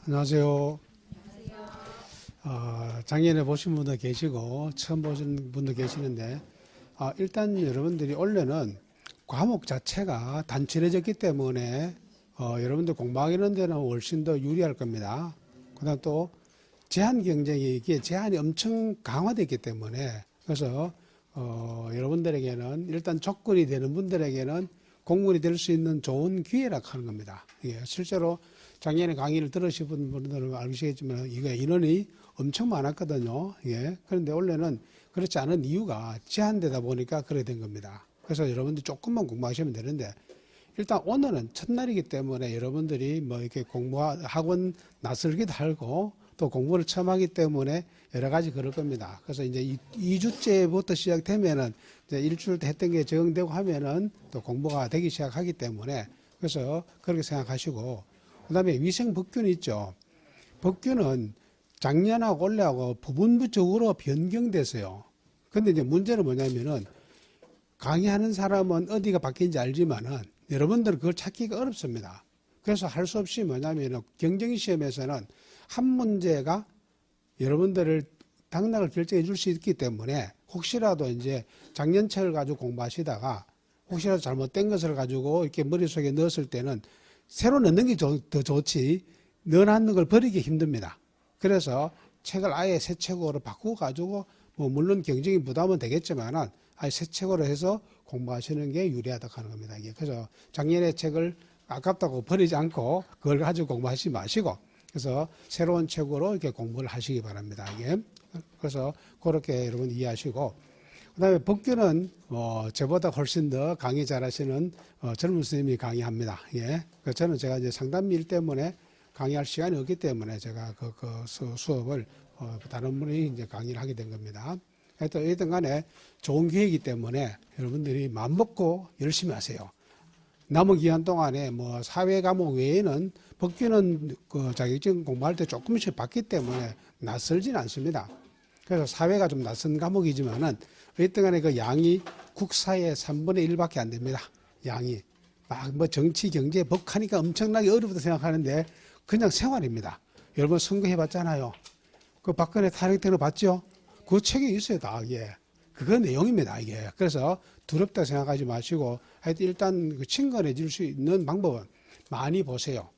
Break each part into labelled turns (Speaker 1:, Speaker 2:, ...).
Speaker 1: 안녕하세요. 작년에 보신 분도 계시고 처음 보신 분도 계시는데 일단 여러분들이 원래는 과목 자체가 단순해졌기 때문에 여러분들 공부하는 데는 훨씬 더 유리할 겁니다. 그다음 또 제한 경쟁이 이게 제한이 엄청 강화됐기 때문에 그래서 여러분들에게는 일단 조건이 되는 분들에게는 공무원이 될 수 있는 좋은 기회라 하는 겁니다. 예, 실제로 작년에 강의를 들으신 분들은 알시겠지만 이게 인원이 엄청 많았거든요. 예, 그런데 원래는 그렇지 않은 이유가 제한되다 보니까 그래 된 겁니다. 그래서 여러분들이 조금만 공부하시면 되는데 일단 오늘은 첫날이기 때문에 여러분들이 뭐 이렇게 학원 낯설기도 하고 또 공부를 처음 하기 때문에 여러 가지 그럴 겁니다. 그래서 이제 2주째부터 시작되면은 이제 일주일 했던 게 적용되고 하면은 또 공부가 되기 시작하기 때문에 그래서 그렇게 생각하시고 그다음에 위생 법규는 있죠. 법규는 작년하고 올해하고 부분적으로 변경됐어요. 근데 이제 문제는 뭐냐면은 강의하는 사람은 어디가 바뀐지 알지만은 여러분들은 그걸 찾기가 어렵습니다. 그래서 할 수 없이 뭐냐면은 경쟁시험에서는 한 문제가 여러분들을 당락을 결정해 줄 수 있기 때문에 혹시라도 이제 작년 책을 가지고 공부하시다가 혹시라도 잘못된 것을 가지고 이렇게 머릿속에 넣었을 때는 새로 넣는 게 더 좋지 넣어놨는 걸 버리기 힘듭니다. 그래서 책을 아예 새 책으로 바꾸고 가지고 뭐 물론 경쟁이 부담은 되겠지만은 아예 새 책으로 해서 공부하시는 게 유리하다고 하는 겁니다. 이게 그래서 작년의 책을 아깝다고 버리지 않고 그걸 가지고 공부하시지 마시고 그래서 새로운 책으로 이렇게 공부를 하시기 바랍니다. 이게 그래서 그렇게 여러분 이해하시고 그다음에 법규는 저보다 훨씬 더 강의 잘하시는 젊은 선생님이 강의합니다. 예, 저는 제가 이제 상담 일 때문에 강의할 시간이 없기 때문에 제가 그 수업을 다른 분이 이제 강의를 하게 된 겁니다. 하여튼 어쨌든 간에 좋은 기회이기 때문에 여러분들이 마음 먹고 열심히 하세요. 남은 기간 동안에 뭐 사회 과목 외에는 법규는 그 자격증 공부할 때 조금씩 바뀌기 때문에 낯설지는 않습니다. 그래서 사회가 좀 낯선 과목이지만은 어쨌든 간에 그 양이 국사의 3분의 1밖에 안 됩니다. 양이. 막 뭐 정치, 경제, 법하니까 엄청나게 어렵다 생각하는데 그냥 생활입니다. 여러분 선거해 봤잖아요. 그 박근혜 탄핵되는 거 봤죠? 그 책에 있어요, 다. 이게. 그거 내용입니다, 이게. 그래서 두렵다 생각하지 마시고 하여튼 일단 그 친근해질 수 있는 방법은 많이 보세요.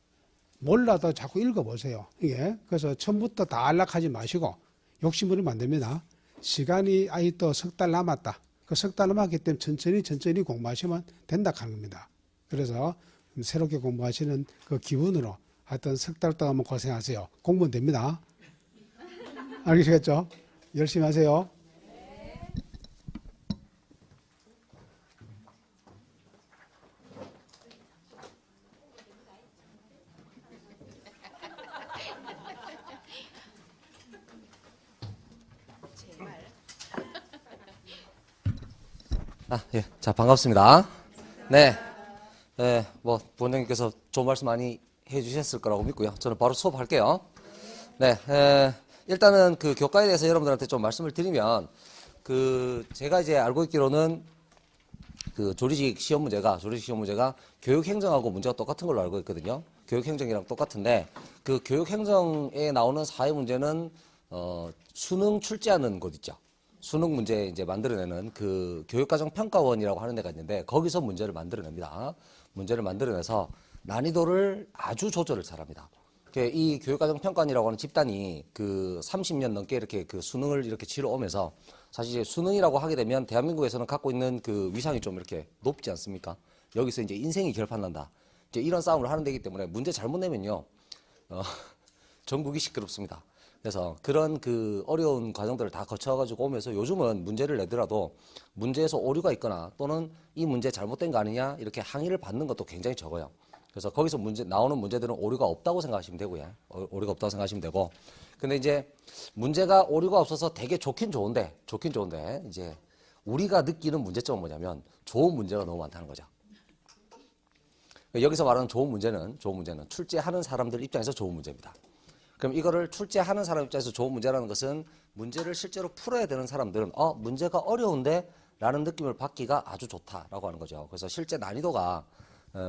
Speaker 1: 몰라도 자꾸 읽어보세요. 이게. 그래서 처음부터 다 안락하지 마시고 욕심 부리면 안 됩니다. 시간이 또 석 달 남았다. 그 석 달 남았기 때문에 천천히 공부하시면 된다 하는 겁니다. 그래서 새롭게 공부하시는 그 기분으로 하여튼 석 달 동안 고생하세요. 공부는 됩니다. 알겠죠? 열심히 하세요.
Speaker 2: 예. 자, 반갑습니다. 네. 뭐, 부원장님께서 좋은 말씀 많이 해주셨을 거라고 믿고요. 저는 바로 수업할게요. 네. 일단은 그 교과에 대해서 여러분들한테 좀 말씀을 드리면, 제가 이제 알고 있기로는 조리직 시험 문제가 교육행정하고 문제가 똑같은 걸로 알고 있거든요. 교육행정이랑 똑같은데, 그 교육행정에 나오는 사회 문제는, 수능 출제하는 곳 있죠. 수능 문제 이제 만들어내는 그 교육과정평가원이라고 하는 데가 있는데 거기서 문제를 만들어냅니다. 문제를 만들어내서 난이도를 아주 조절을 잘합니다. 이 교육과정평가원이라고 하는 집단이 그 30년 넘게 이렇게 그 수능을 이렇게 치러 오면서 사실 이제 수능이라고 하게 되면 대한민국에서는 갖고 있는 그 위상이 좀 이렇게 높지 않습니까? 여기서 이제 인생이 결판난다. 이제 이런 싸움을 하는 데이기 때문에 문제 잘못 내면요. 전국이 시끄럽습니다. 그래서 그런 그 어려운 과정들을 다 거쳐가지고 오면서 요즘은 문제를 내더라도 문제에서 오류가 있거나 또는 이 문제 잘못된 거 아니냐 이렇게 항의를 받는 것도 굉장히 적어요. 그래서 거기서 나오는 문제들은 오류가 없다고 생각하시면 되고요. 오류가 없다고 생각하시면 되고. 근데 이제 문제가 오류가 없어서 되게 좋긴 좋은데 이제 우리가 느끼는 문제점은 뭐냐면 좋은 문제가 너무 많다는 거죠. 여기서 말하는 좋은 문제는 출제하는 사람들 입장에서 좋은 문제입니다. 그럼 이거를 출제하는 사람 입장에서 좋은 문제라는 것은 문제를 실제로 풀어야 되는 사람들은 문제가 어려운데 라는 느낌을 받기가 아주 좋다라고 하는 거죠. 그래서 실제 난이도가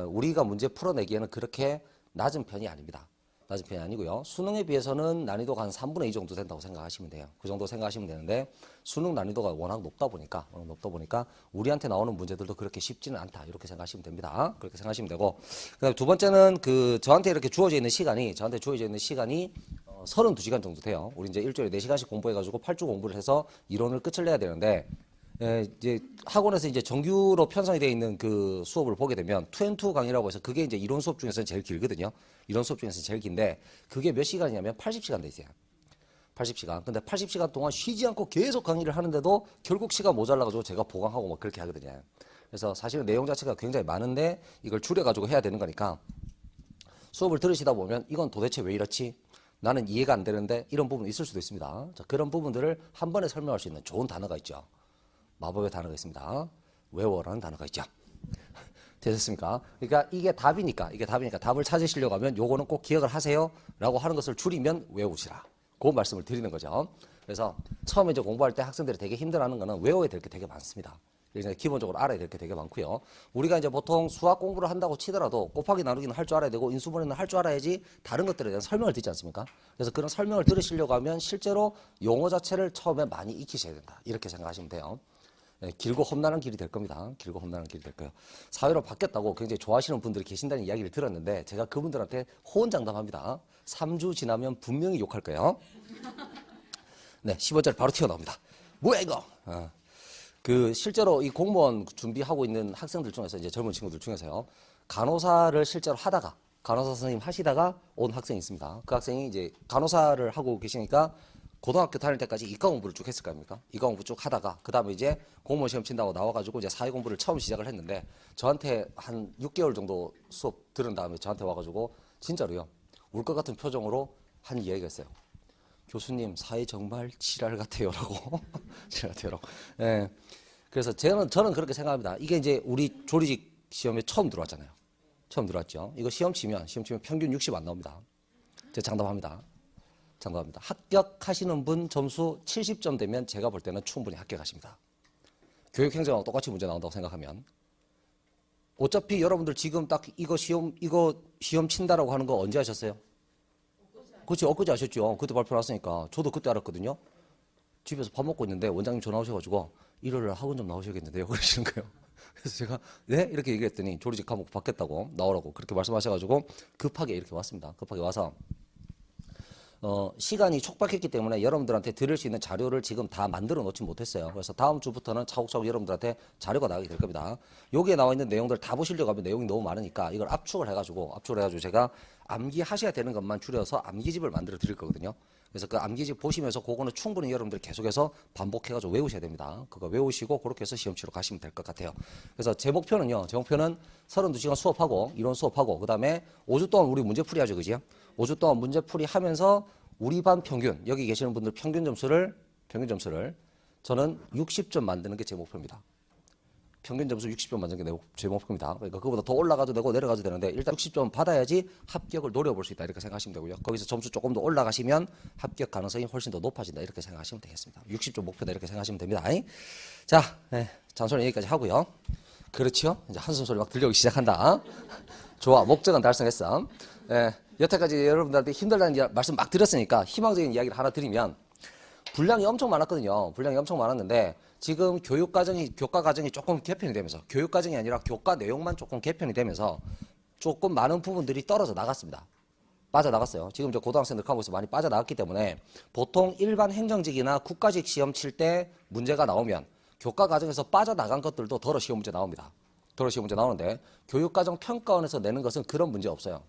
Speaker 2: 우리가 문제 풀어내기에는 그렇게 낮은 편이 아닙니다. 낮은 편이 아니고요. 수능에 비해서는 난이도가 한 3분의 2 정도 된다고 생각하시면 돼요. 그 정도 생각하시면 되는데 수능 난이도가 워낙 높다 보니까 우리한테 나오는 문제들도 그렇게 쉽지는 않다. 이렇게 생각하시면 됩니다. 그렇게 생각하시면 되고 그다음에 두 번째는 저한테 이렇게 주어져 있는 시간이 32시간 정도 돼요. 우리 이제 일주일에 4시간씩 공부해가지고 8주 공부를 해서 이론을 끝을 내야 되는데 이제 학원에서 이제 정규로 편성이 되어 있는 그 수업을 보게 되면 2&2 강의라고 해서 그게 이제 이론 수업 중에서는 제일 길거든요. 이론 수업 중에서는 제일 긴데 그게 몇 시간이냐면 80시간 돼 있어요. 80시간. 근데 80시간 동안 쉬지 않고 계속 강의를 하는데도 결국 시간 모자라가지고 제가 보강하고 뭐 그렇게 하거든요. 그래서 사실은 내용 자체가 굉장히 많은데 이걸 줄여가지고 해야 되는 거니까 수업을 들으시다 보면 이건 도대체 왜 이렇지? 나는 이해가 안 되는데 이런 부분이 있을 수도 있습니다. 자, 그런 부분들을 한 번에 설명할 수 있는 좋은 단어가 있죠. 마법의 단어가 있습니다. 외워라는 단어가 있죠. 되셨습니까? 그러니까 이게 답이니까 답을 찾으시려고 하면 요거는 꼭 기억을 하세요 라고 하는 것을 줄이면 외우시라. 그 말씀을 드리는 거죠. 그래서 처음에 이제 공부할 때 학생들이 되게 힘들어하는 거는 외워야 될 게 되게 많습니다. 그래서 기본적으로 알아야 될 게 되게 많고요. 우리가 이제 보통 수학 공부를 한다고 치더라도 곱하기 나누기는 할 줄 알아야 되고 인수분해는 할 줄 알아야지 다른 것들에 대한 설명을 듣지 않습니까? 그래서 그런 설명을 들으시려고 하면 실제로 용어 자체를 처음에 많이 익히셔야 된다. 이렇게 생각하시면 돼요. 네, 길고 험난한 길이 될 겁니다. 길고 험난한 길이 될 거예요. 사회로 바뀌었다고 굉장히 좋아하시는 분들이 계신다는 이야기를 들었는데 제가 그분들한테 호언장담합니다. 3주 지나면 분명히 욕할 거예요. 네, 10원짜리 바로 튀어나옵니다. 뭐야 이거? 실제로 이 공무원 준비하고 있는 학생들 중에서 이제 젊은 친구들 중에서요. 간호사를 실제로 하다가 간호사 선생님 하시다가 온 학생이 있습니다. 그 학생이 이제 간호사를 하고 계시니까 고등학교 다닐 때까지 이과 공부를 쭉 했을 거 아닙니까? 이과 공부 쭉 하다가 그 다음에 이제 공무원 시험 친다고 나와가지고 이제 사회 공부를 처음 시작을 했는데 저한테 한 6개월 정도 수업 들은 다음에 저한테 와가지고 진짜로요. 울 것 같은 표정으로 한 이야기가 있어요. 교수님 사회 정말 지랄 같아요라고. 지랄 같아요라고. 예. 그래서 저는 그렇게 생각합니다. 이게 이제 우리 조리직 시험에 처음 들어왔잖아요. 처음 들어왔죠. 이거 시험 치면 평균 60 안 나옵니다. 제가 장담합니다. 합격하시는 분 점수 70점 되면 제가 볼 때는 충분히 합격하십니다. 교육행정하고 똑같이 문제 나온다고 생각하면. 어차피 여러분들 지금 딱 이거 시험 친다라고 하는 거 언제 하셨어요? 그렇지, 엊그제 아셨죠? 그때 발표 났으니까. 저도 그때 알았거든요. 집에서 밥 먹고 있는데 원장님 전화 오셔가지고 일요일에 학원 좀 나오셔야겠는데요. 그러시는 거예요. 그래서 제가 네? 이렇게 얘기했더니 조리직 과목 바뀌었다고 나오라고 그렇게 말씀하셔가지고 급하게 이렇게 왔습니다. 급하게 와서 시간이 촉박했기 때문에 여러분들한테 드릴 수 있는 자료를 지금 다 만들어 놓지 못했어요. 그래서 다음 주부터는 차곡차곡 여러분들한테 자료가 나가게 될 겁니다. 여기에 나와 있는 내용들 다 보시려고 하면 내용이 너무 많으니까 이걸 압축을 해가지고 제가 암기하셔야 되는 것만 줄여서 암기집을 만들어 드릴 거거든요. 그래서 그 암기집 보시면서 그거는 충분히 여러분들 계속해서 반복해가지고 외우셔야 됩니다. 그거 외우시고 그렇게 해서 시험 치러 가시면 될 것 같아요. 그래서 제 목표는 32시간 수업하고 이론 수업하고 그 다음에 5주 동안 우리 문제풀이 하죠, 그죠? 5주 동안 문제풀이 하면서 우리 반 평균, 여기 계시는 분들 평균 점수를 저는 60점 만드는 게 제 목표입니다. 평균 점수 60점 만드는 게 제 목표입니다. 그러니까 그거보다 더 올라가도 되고 내려가도 되는데 일단 60점 받아야지 합격을 노려볼 수 있다 이렇게 생각하시면 되고요. 거기서 점수 조금 더 올라가시면 합격 가능성이 훨씬 더 높아진다 이렇게 생각하시면 되겠습니다. 60점 목표다 이렇게 생각하시면 됩니다. 자, 잔소리 여기까지 하고요. 그렇죠? 이제 한숨 소리 막 들려오기 시작한다. 좋아, 목적은 달성했어. 여태까지 여러분들한테 힘들다는 말씀 막 드렸으니까 희망적인 이야기를 하나 드리면 분량이 엄청 많았거든요. 분량이 엄청 많았는데 지금 교과 과정이 조금 개편이 되면서 교육 과정이 아니라 교과 내용만 조금 개편이 되면서 조금 많은 부분들이 떨어져 나갔습니다. 빠져나갔어요. 지금 저 고등학생들 과목에서 많이 빠져나갔기 때문에 보통 일반 행정직이나 국가직 시험 칠 때 문제가 나오면 교과 과정에서 빠져나간 것들도 덜어 시험 문제 나옵니다. 덜어 시험 문제 나오는데 교육과정 평가원에서 내는 것은 그런 문제 없어요.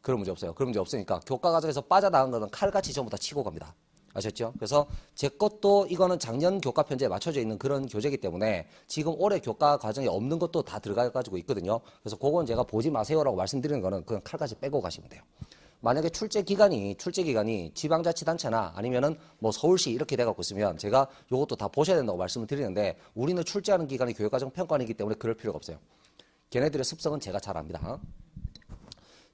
Speaker 2: 그런 문제 없으니까 교과 과정에서 빠져나간 것은 칼같이 전부 다 치고 갑니다. 아셨죠? 그래서 제 것도 이거는 작년 교과 편제에 맞춰져 있는 그런 교재이기 때문에 지금 올해 교과 과정에 없는 것도 다 들어가가지고 있거든요. 그래서 그건 제가 보지 마세요라고 말씀드리는 거는 그냥 칼같이 빼고 가시면 돼요. 만약에 출제 기간이 지방자치단체나 아니면은 뭐 서울시 이렇게 돼갖고 있으면 제가 요것도 다 보셔야 된다고 말씀을 드리는데 우리는 출제하는 기간이 교육과정 평가원이기 때문에 그럴 필요가 없어요. 걔네들의 습성은 제가 잘 압니다.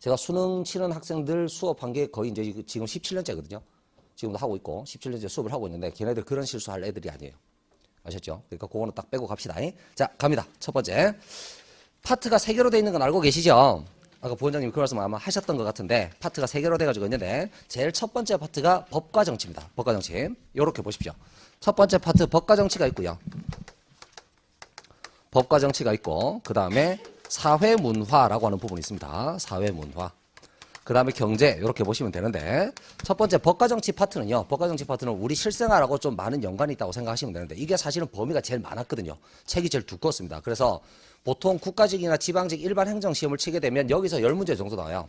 Speaker 2: 제가 수능 치는 학생들 수업한 게 거의 이제 지금 17년째거든요. 지금도 하고 있고 17년째 수업을 하고 있는데 걔네들 그런 실수할 애들이 아니에요. 아셨죠? 그러니까 그거는 딱 빼고 갑시다. 자, 갑니다. 첫 번째. 파트가 3개로 되어 있는 건 알고 계시죠? 아까 부원장님이 그 말씀 아마 하셨던 것 같은데 파트가 3개로 돼가지고 있는데 제일 첫 번째 파트가 법과 정치입니다. 법과 정치. 요렇게 보십시오. 첫 번째 파트 법과 정치가 있고요. 법과 정치가 있고 그 다음에 사회문화라고 하는 부분이 있습니다. 사회문화. 그 다음에 경제 이렇게 보시면 되는데 첫 번째 법과 정치 파트는요. 법과 정치 파트는 우리 실생활하고 좀 많은 연관이 있다고 생각하시면 되는데 이게 사실은 범위가 제일 많았거든요. 책이 제일 두꺼웠습니다. 그래서 보통 국가직이나 지방직 일반 행정시험을 치게 되면 여기서 10문제 정도 나와요.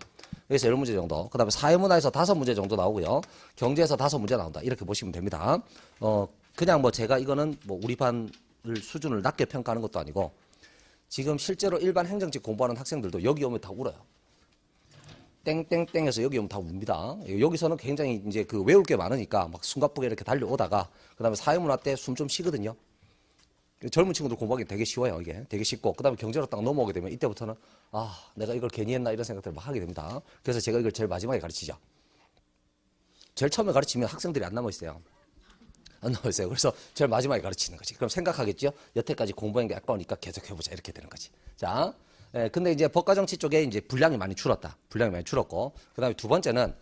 Speaker 2: 여기서 10문제 정도. 그 다음에 사회문화에서 5문제 정도 나오고요. 경제에서 5문제 나온다. 이렇게 보시면 됩니다. 그냥 뭐 제가 이거는 뭐 우리 반 수준을 낮게 평가하는 것도 아니고 지금 실제로 일반 행정직 공부하는 학생들도 여기 오면 다 울어요. 땡땡땡해서 여기 오면 다 웁니다. 여기서는 굉장히 이제 그 외울 게 많으니까 막 숨가쁘게 이렇게 달려오다가 그 다음에 사회문화 때 숨 좀 쉬거든요. 젊은 친구들 공부하기 되게 쉬워요. 이게 되게 쉽고 그 다음에 경제로 딱 넘어오게 되면 이때부터는 아 내가 이걸 괜히 했나 이런 생각들을 막 하게 됩니다. 그래서 제가 이걸 제일 마지막에 가르치죠. 제일 처음에 가르치면 학생들이 안 남아있어요. 안 나와있어요. 그래서 제일 마지막에 가르치는 거지. 그럼 생각하겠죠? 여태까지 공부한 게 아까우니까 계속 해보자. 이렇게 되는 거지. 자, 근데 이제 법과정치 쪽에 이제 분량이 많이 줄었다. 분량이 많이 줄었고, 그 다음에 두 번째는,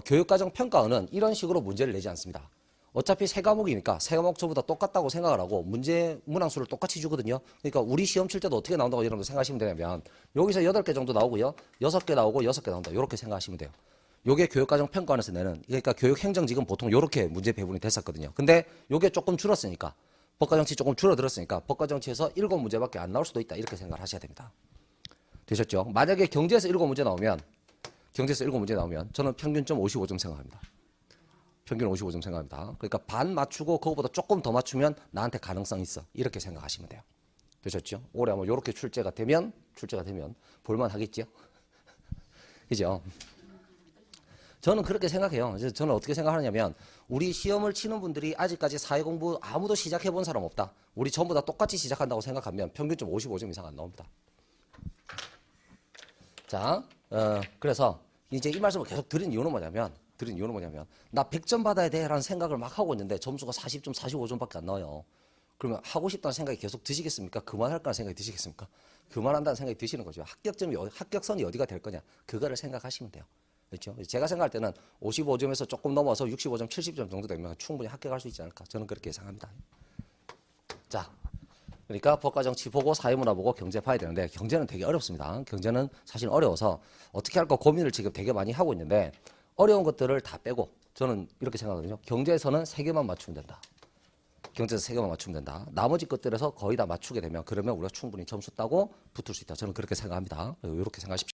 Speaker 2: 교육과정 평가원은 이런 식으로 문제를 내지 않습니다. 어차피 3과목이니까 3과목 전부 다 똑같다고 생각을 하고 문제 문항수를 똑같이 주거든요. 그러니까 우리 시험 칠 때도 어떻게 나온다고 여러분들 생각하시면 되냐면 여기서 8개 정도 나오고요. 6개 나오고 6개 나온다. 이렇게 생각하시면 돼요. 요게 교육과정 평가원에서 내는 그러니까 교육행정직은 보통 요렇게 문제 배분이 됐었거든요. 근데 요게 조금 줄었으니까 법과정치 조금 줄어들었으니까 법과정치에서 7문제밖에 안 나올 수도 있다. 이렇게 생각을 하셔야 됩니다. 되셨죠? 만약에 경제에서 7문제 나오면 저는 평균점 55점 생각합니다. 평균 55점 생각합니다. 그러니까 반 맞추고 그거보다 조금 더 맞추면 나한테 가능성 있어. 이렇게 생각하시면 돼요. 되셨죠? 올해 아마 요렇게 출제가 되면 볼만 하겠죠? 그죠? 저는 그렇게 생각해요. 저는 어떻게 생각하냐면 우리 시험을 치는 분들이 아직까지 사회공부 아무도 시작해 본 사람 없다. 우리 전부 다 똑같이 시작한다고 생각하면 평균점 55점 이상 안 나옵니다. 자, 그래서 이제 이 말씀을 계속 드린 이유는 뭐냐면 나 100점 받아야 돼 라는 생각을 막 하고 있는데 점수가 40점, 45점밖에 안 나와요. 그러면 하고 싶다는 생각이 계속 드시겠습니까? 그만할까라는 생각이 드시겠습니까? 그만한다는 생각이 드시는 거죠. 합격선이 어디가 될 거냐. 그거를 생각하시면 돼요. 그렇죠? 제가 생각할 때는 55점에서 조금 넘어서 65점, 70점 정도 되면 충분히 합격할 수 있지 않을까. 저는 그렇게 예상합니다. 자, 그러니까 법과정치 보고 사회문화 보고 경제 봐야 되는데 경제는 되게 어렵습니다. 경제는 사실 어려워서 어떻게 할까 고민을 지금 되게 많이 하고 있는데 어려운 것들을 다 빼고 저는 이렇게 생각하거든요. 경제에서는 3개만 맞추면 된다. 경제에서 3개만 맞추면 된다. 나머지 것들에서 거의 다 맞추게 되면 그러면 우리가 충분히 점수 따고 붙을 수 있다. 저는 그렇게 생각합니다. 이렇게 생각하십시오.